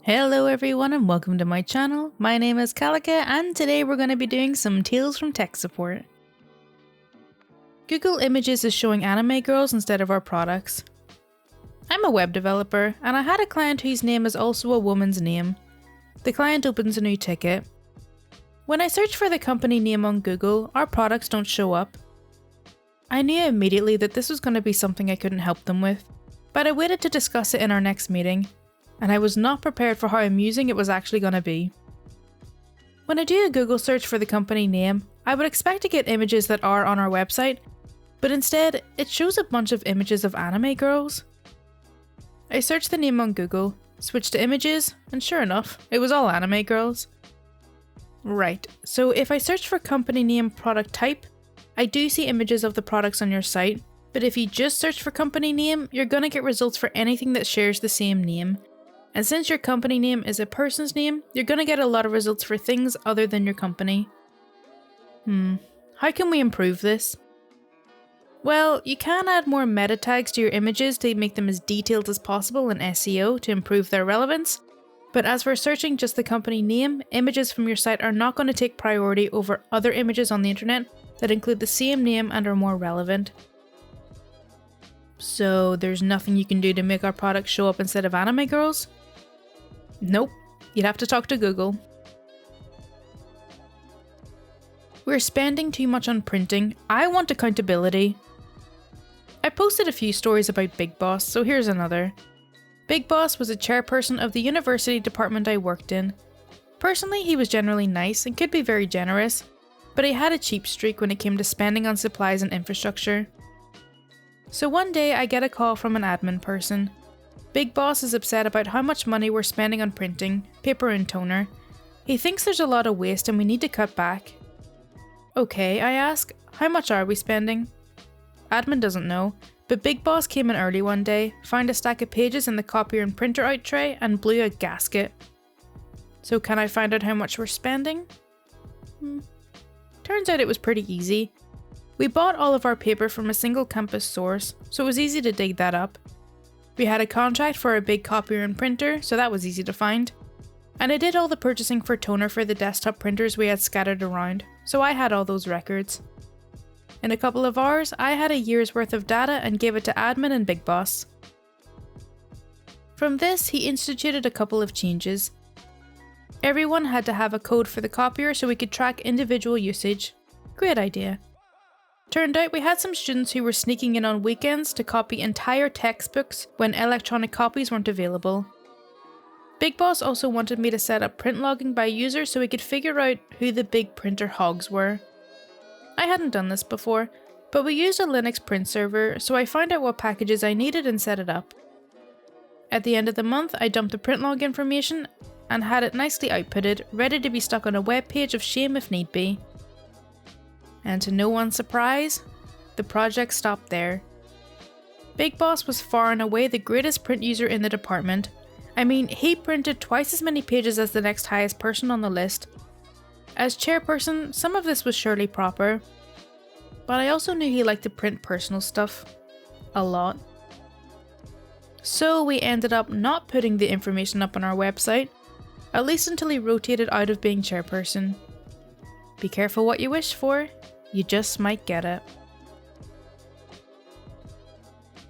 Hello everyone and welcome to my channel. My name is Kalica and today we're going to be doing some Tales from Tech Support. Google Images is showing anime girls instead of our products. I'm a web developer and I had a client whose name is also a woman's name. The client opens a new ticket. When I search for the company name on Google, our products don't show up. I knew immediately that this was going to be something I couldn't help them with, but I waited to discuss it in our next meeting. And I was not prepared for how amusing it was actually going to be. When I do a Google search for the company name, I would expect to get images that are on our website, but instead, it shows a bunch of images of anime girls. I searched the name on Google, switched to images, and sure enough, it was all anime girls. Right, so if I search for company name product type, I do see images of the products on your site, but if you just search for company name, you're going to get results for anything that shares the same name. And since your company name is a person's name, you're going to get a lot of results for things other than your company. How can we improve this? Well, you can add more meta tags to your images to make them as detailed as possible in SEO to improve their relevance, but as for searching just the company name, images from your site are not going to take priority over other images on the internet that include the same name and are more relevant. So there's nothing you can do to make our products show up instead of anime girls? Nope, you'd have to talk to Google. We're spending too much on printing. I want accountability. I posted a few stories about Big Boss, so here's another. Big Boss was a chairperson of the university department I worked in. Personally, he was generally nice and could be very generous, but he had a cheap streak when it came to spending on supplies and infrastructure. So one day I get a call from an admin person. Big Boss is upset about how much money we're spending on printing, paper and toner. He thinks there's a lot of waste and we need to cut back. Okay, I ask, how much are we spending? Admin doesn't know, but Big Boss came in early one day, found a stack of pages in the copier and printer out tray and blew a gasket. So can I find out how much we're spending? Turns out it was pretty easy. We bought all of our paper from a single campus source, so it was easy to dig that up. We had a contract for a big copier and printer, so that was easy to find. And I did all the purchasing for toner for the desktop printers we had scattered around, so I had all those records. In a couple of hours, I had a year's worth of data and gave it to admin and Big Boss. From this, he instituted a couple of changes. Everyone had to have a code for the copier so we could track individual usage. Great idea. Turned out we had some students who were sneaking in on weekends to copy entire textbooks when electronic copies weren't available. Big Boss also wanted me to set up print logging by user so we could figure out who the big printer hogs were. I hadn't done this before, but we used a Linux print server, so I found out what packages I needed and set it up. At the end of the month, I dumped the print log information and had it nicely outputted, ready to be stuck on a web page of shame if need be. And to no one's surprise, the project stopped there. Big Boss was far and away the greatest print user in the department. I mean, he printed twice as many pages as the next highest person on the list. As chairperson, some of this was surely proper, but I also knew he liked to print personal stuff. A lot. So we ended up not putting the information up on our website, at least until he rotated out of being chairperson. Be careful what you wish for. You just might get it.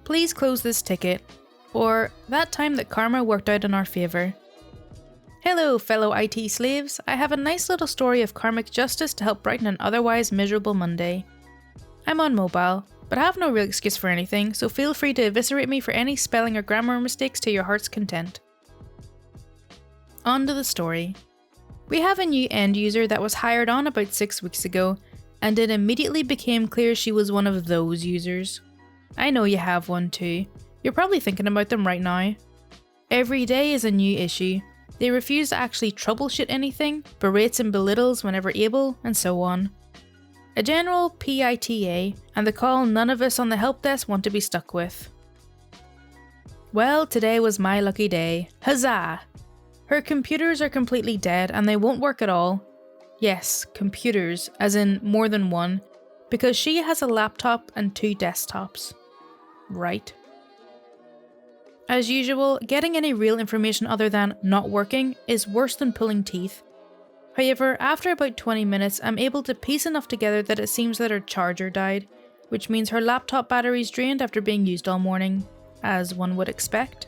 Please close this ticket, or that time that karma worked out in our favour. Hello fellow IT slaves, I have a nice little story of karmic justice to help brighten an otherwise miserable Monday. I'm on mobile, but I have no real excuse for anything, so feel free to eviscerate me for any spelling or grammar mistakes to your heart's content. On to the story. We have a new end user that was hired on about 6 weeks ago, and it immediately became clear she was one of those users. I know you have one too. You're probably thinking about them right now. Every day is a new issue. They refuse to actually troubleshoot anything, berates and belittles whenever able, and so on. A general PITA, and the call none of us on the help desk want to be stuck with. Well, today was my lucky day. Huzzah! Her computers are completely dead and they won't work at all. Yes, computers, as in more than one, because she has a laptop and 2 desktops. Right. As usual, getting any real information other than not working is worse than pulling teeth. However, after about 20 minutes, I'm able to piece enough together that it seems that her charger died, which means her laptop battery's drained after being used all morning, as one would expect.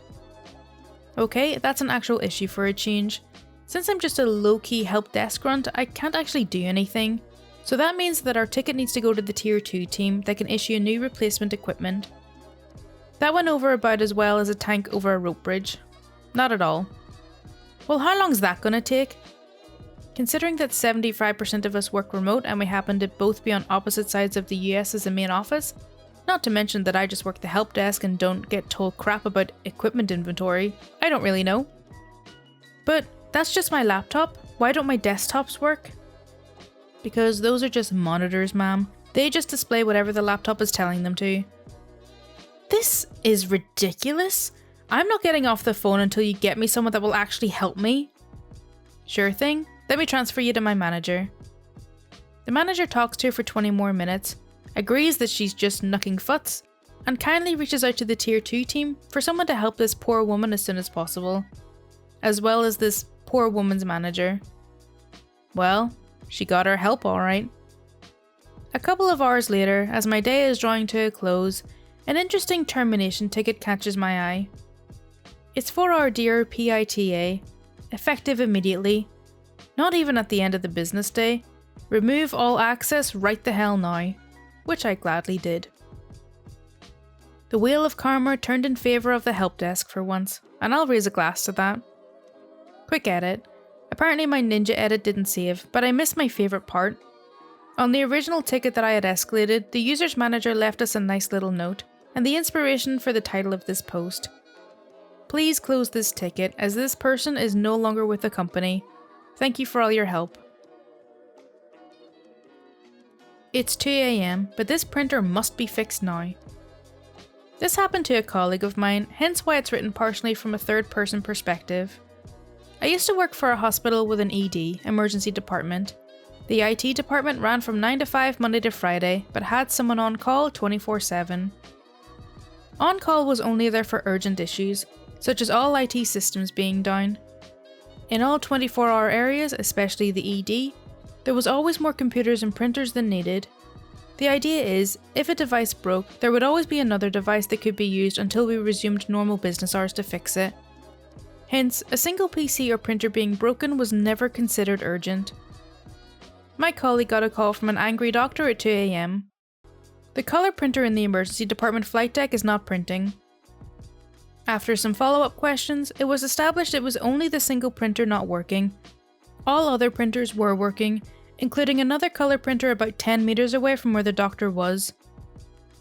Okay, that's an actual issue for a change. Since I'm just a low-key help desk grunt, I can't actually do anything, so that means that our ticket needs to go to the Tier 2 team that can issue new replacement equipment. That went over about as well as a tank over a rope bridge. Not at all. Well, how long is that gonna take? Considering that 75% of us work remote and we happen to both be on opposite sides of the US as a main office, not to mention that I just work the help desk and don't get told crap about equipment inventory, I don't really know. But that's just my laptop. Why don't my desktops work? Because those are just monitors, ma'am. They just display whatever the laptop is telling them to. This is ridiculous. I'm not getting off the phone until you get me someone that will actually help me. Sure thing. Let me transfer you to my manager. The manager talks to her for 20 more minutes, agrees that she's just knucking futs, and kindly reaches out to the Tier 2 team for someone to help this poor woman as soon as possible, as well as this poor woman's manager. Well, she got her help alright. A couple of hours later, as my day is drawing to a close, an interesting termination ticket catches my eye. It's for our dear PITA, effective immediately. Not even at the end of the business day. Remove all access right the hell now. Which I gladly did. The wheel of karma turned in favour of the help desk for once, and I'll raise a glass to that. Quick edit. Apparently my ninja edit didn't save, but I missed my favourite part. On the original ticket that I had escalated, the user's manager left us a nice little note, and the inspiration for the title of this post. Please close this ticket, as this person is no longer with the company. Thank you for all your help. It's 2 AM, but this printer must be fixed now. This happened to a colleague of mine, hence why it's written partially from a third-person perspective. I used to work for a hospital with an ED, emergency department. The IT department ran from 9 to 5 Monday to Friday, but had someone on call 24/7. On call was only there for urgent issues, such as all IT systems being down. In all 24-hour areas, especially the ED, there was always more computers and printers than needed. The idea is, if a device broke, there would always be another device that could be used until we resumed normal business hours to fix it. Hence, a single PC or printer being broken was never considered urgent. My colleague got a call from an angry doctor at 2 AM. The colour printer in the emergency department flight deck is not printing. After some follow-up questions, it was established it was only the single printer not working. All other printers were working, including another colour printer about 10 meters away from where the doctor was.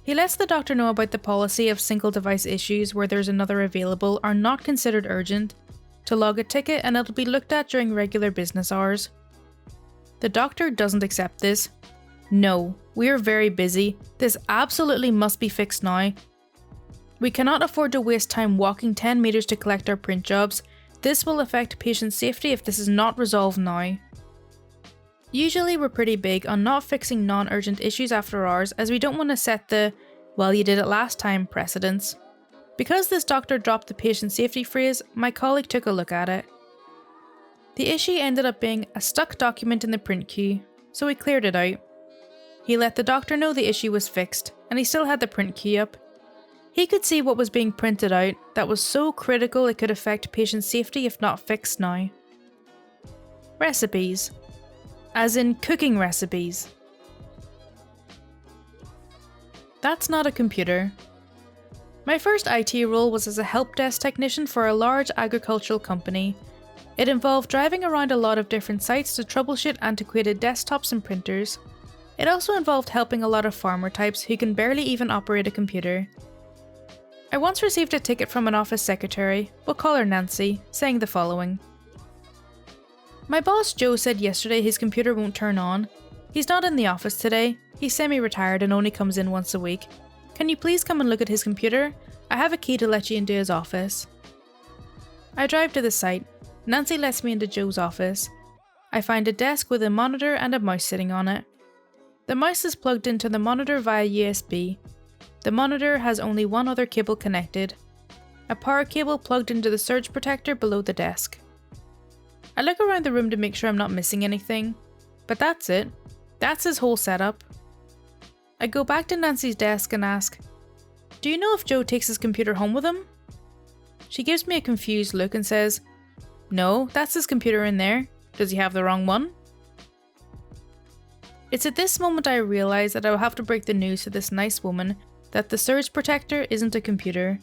He lets the doctor know about the policy of single device issues where there's another available are not considered urgent, to log a ticket and it'll be looked at during regular business hours. The doctor doesn't accept this. No, we're very busy. This absolutely must be fixed now. We cannot afford to waste time walking 10 meters to collect our print jobs. This will affect patient safety if this is not resolved now. Usually we're pretty big on not fixing non-urgent issues after hours as we don't want to set the "well you did it last time" precedence. Because this doctor dropped the patient safety phrase, my colleague took a look at it. The issue ended up being a stuck document in the print queue, so he cleared it out. He let the doctor know the issue was fixed, and he still had the print queue up. He could see what was being printed out that was so critical it could affect patient safety if not fixed now. Recipes. As in cooking recipes. That's not a computer. My first IT role was as a help desk technician for a large agricultural company. It involved driving around a lot of different sites to troubleshoot antiquated desktops and printers. It also involved helping a lot of farmer types who can barely even operate a computer. I once received a ticket from an office secretary, we'll call her Nancy, saying the following. My boss Joe said yesterday his computer won't turn on. He's not in the office today. He's semi-retired and only comes in once a week. Can you please come and look at his computer? I have a key to let you into his office. I drive to the site. Nancy lets me into Joe's office. I find a desk with a monitor and a mouse sitting on it. The mouse is plugged into the monitor via USB. The monitor has only one other cable connected. a power cable plugged into the surge protector below the desk. I look around the room to make sure I'm not missing anything, but that's it. That's his whole setup. I go back to Nancy's desk and ask, "Do you know if Joe takes his computer home with him?" She gives me a confused look and says, "No, that's his computer in there. Does he have the wrong one?" It's at this moment I realise that I will have to break the news to this nice woman that the surge protector isn't a computer.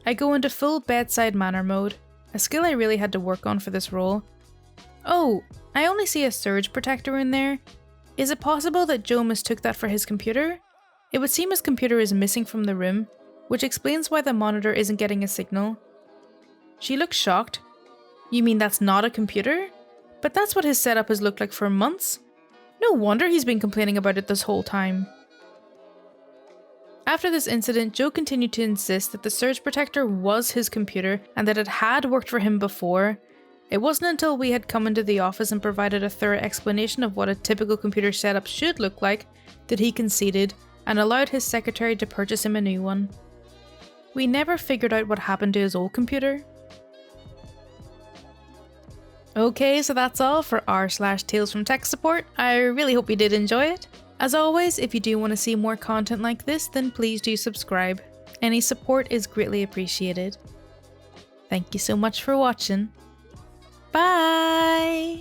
I go into full bedside manner mode, a skill I really had to work on for this role. "Oh, I only see a surge protector in there. Is it possible that Joe mistook that for his computer? It would seem his computer is missing from the room, which explains why the monitor isn't getting a signal." She looks shocked. "You mean that's not a computer? But that's what his setup has looked like for months. No wonder he's been complaining about it this whole time." After this incident, Joe continued to insist that the surge protector was his computer and that it had worked for him before. It wasn't until we had come into the office and provided a thorough explanation of what a typical computer setup should look like that he conceded and allowed his secretary to purchase him a new one. We never figured out what happened to his old computer. Okay, so that's all for r/Tales from Tech Support. I really hope you did enjoy it. As always, if you do want to see more content like this, then please do subscribe. Any support is greatly appreciated. Thank you so much for watching. Bye!